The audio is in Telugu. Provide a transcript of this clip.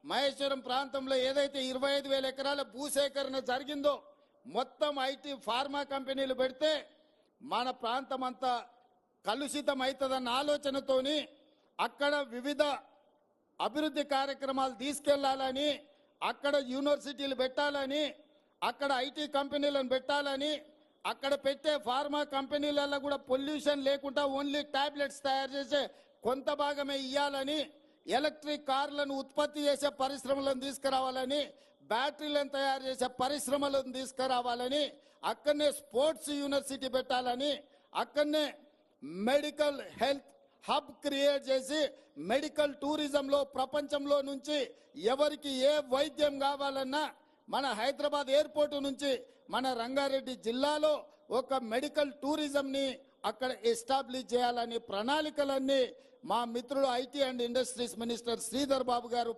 మహేశ్వరం ప్రాంతంలో ఏదైతే 25,000 ఎకరాల భూసేకరణ జరిగిందో మొత్తం ఐటీ ఫార్మా కంపెనీలు పెడితే మన ప్రాంతం అంతా కలుషితం అవుతుందన్న ఆలోచనతోని అక్కడ వివిధ అభివృద్ధి కార్యక్రమాలు తీసుకెళ్లాలని, అక్కడ యూనివర్సిటీలు పెట్టాలని, అక్కడ ఐటీ కంపెనీలను పెట్టాలని, అక్కడ పెట్టే ఫార్మా కంపెనీలలో కూడా పొల్యూషన్ లేకుండా ఓన్లీ టాబ్లెట్స్ తయారు చేసే కొంత భాగమే ఇవ్వాలని, ఎలక్ట్రిక్ కార్లను ఉత్పత్తి చేసే పరిశ్రమలను తీసుకురావాలని, బ్యాటరీలను తయారు చేసే పరిశ్రమలను తీసుకురావాలని, అక్కడనే స్పోర్ట్స్ యూనివర్సిటీ పెట్టాలని, అక్కడనే మెడికల్ హెల్త్ హబ్ క్రియేట్ చేసి మెడికల్ టూరిజంలో ప్రపంచంలో నుంచి ఎవరికి ఏ వైద్యం కావాలన్నా మన హైదరాబాద్ ఎయిర్పోర్ట్ నుంచి మన రంగారెడ్డి జిల్లాలో ఒక మెడికల్ టూరిజంని అక్కడ ఎస్టాబ్లిష్ చేయాలని ప్రణాళికలన్నీ మా మిత్రుడు IT and industries minister Sridhar Babu గారు